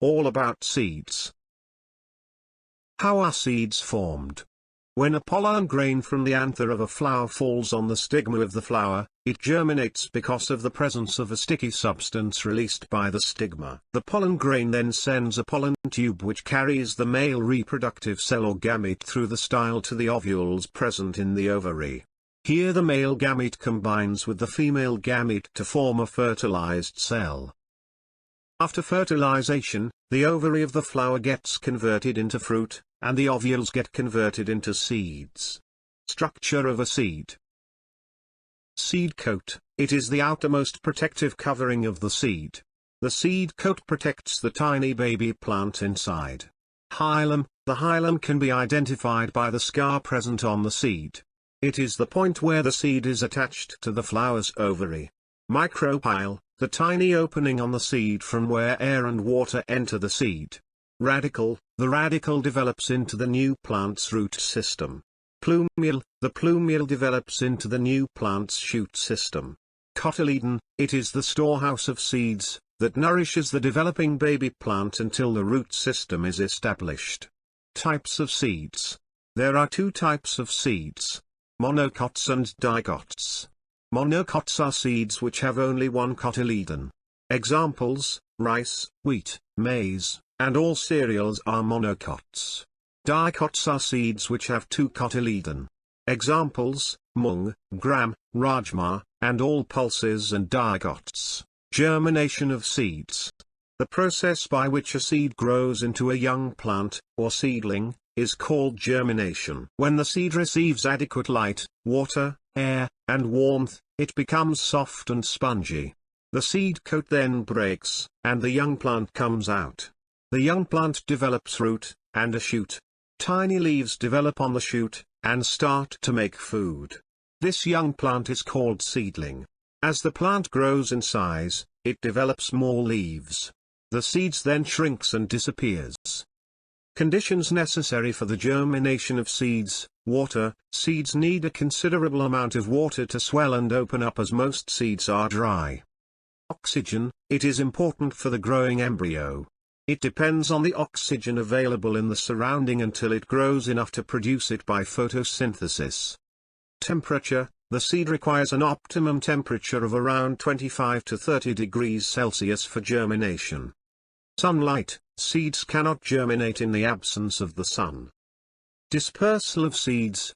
all about seeds. How are seeds formed? When a pollen grain from the anther of a flower falls on the stigma of the flower, it germinates because of the presence of a sticky substance released by the stigma. The pollen grain then sends a pollen tube which carries the male reproductive cell or gamete through the style to the ovules present in the ovary. Here the male gamete combines with the female gamete to form a fertilized cell. After fertilization, the ovary of the flower gets converted into fruit, and the ovules get converted into seeds. Structure of a seed. Seed coat. It is the outermost protective covering of the seed. The seed coat protects the tiny baby plant inside. Hilum. The hilum can be identified by the scar present on the seed. It is the point where the seed is attached to the flower's ovary. Micropyle. The tiny opening on the seed from where air and water enter the seed. Radicle. The radicle develops into the new plant's root system. Plumule. The plumule develops into the new plant's shoot system. Cotyledon. It is the storehouse of seeds, that nourishes the developing baby plant until the root system is established. Types of seeds. There are two types of seeds: monocots and dicots. Monocots are seeds which have only one cotyledon. Examples: rice, wheat, maize, and all cereals are monocots. Dicots are seeds which have two cotyledon. Examples: mung, gram, rajma, and all pulses and dicots. Germination of seeds. The process by which a seed grows into a young plant, or seedling, is called germination. When the seed receives adequate light, water, air, and warmth, it becomes soft and spongy. The seed coat then breaks, and the young plant comes out. The young plant develops root, and a shoot. Tiny leaves develop on the shoot, and start to make food. This young plant is called seedling. As the plant grows in size, it develops more leaves. The seeds then shrinks and disappears. Conditions necessary for the germination of seeds: water. Seeds need a considerable amount of water to swell and open up, as most seeds are dry. Oxygen. It is important for the growing embryo. It depends on the oxygen available in the surrounding until it grows enough to produce it by photosynthesis. Temperature. The seed requires an optimum temperature of around 25 to 30 degrees Celsius for germination. Sunlight. Seeds cannot germinate in the absence of the sun. Dispersal of seeds.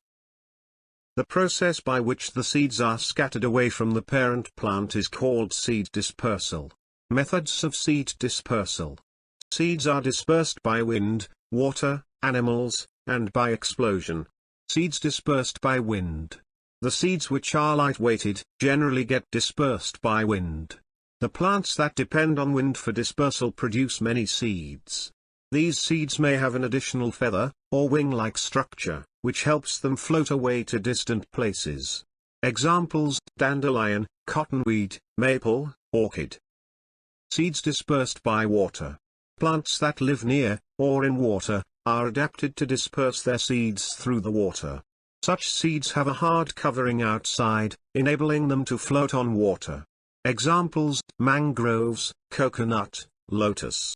The process by which the seeds are scattered away from the parent plant is called seed dispersal. Methods of seed dispersal. Seeds are dispersed by wind, water, animals, and by explosion. Seeds dispersed by wind. The seeds which are light-weighted generally get dispersed by wind. The plants that depend on wind for dispersal produce many seeds. These seeds may have an additional feather, or wing-like structure, which helps them float away to distant places. Examples: dandelion, cottonweed, maple, orchid. Seeds dispersed by water. Plants that live near, or in water, are adapted to disperse their seeds through the water. Such seeds have a hard covering outside, enabling them to float on water. Examples: mangroves, coconut, lotus.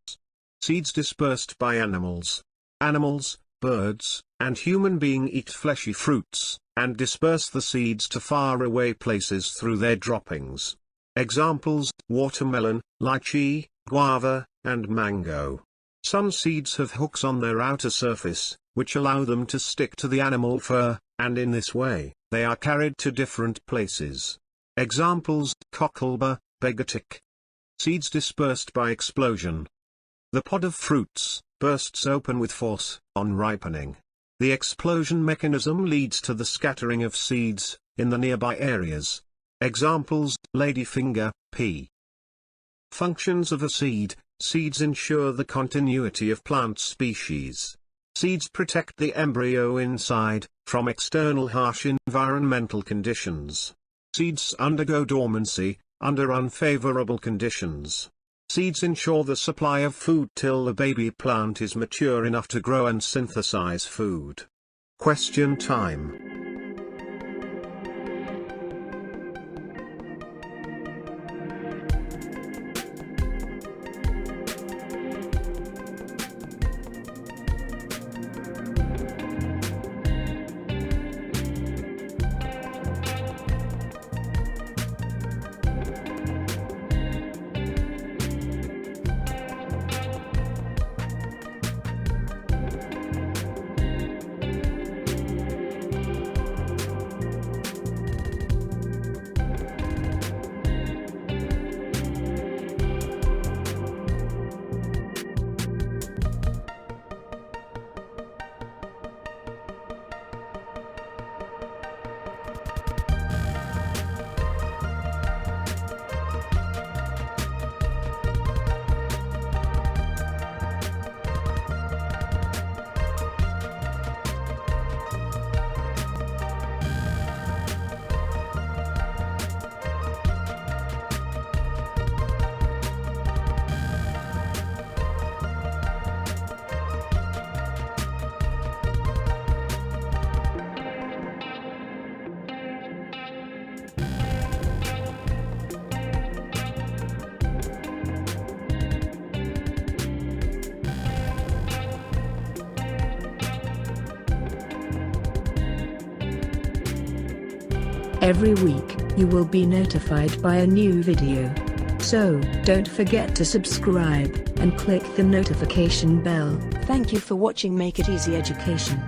Seeds dispersed by animals. Animals, birds, and human beings eat fleshy fruits, and disperse the seeds to faraway places through their droppings. Examples: watermelon, lychee, guava, and mango. Some seeds have hooks on their outer surface, which allow them to stick to the animal fur, and in this way, they are carried to different places. Examples: cocklebur, begotic. Seeds dispersed by explosion. The pod of fruits bursts open with force on ripening. The explosion mechanism leads to the scattering of seeds in the nearby areas. Examples: ladyfinger, pea. Functions of a seed. Seeds ensure the continuity of plant species. Seeds protect the embryo inside from external harsh environmental conditions. Seeds undergo dormancy under unfavorable conditions. Seeds ensure the supply of food till the baby plant is mature enough to grow and synthesize food. Question time. Every week, you will be notified by a new video. So, don't forget to subscribe, and click the notification bell. Thank you for watching Make It Easy Education.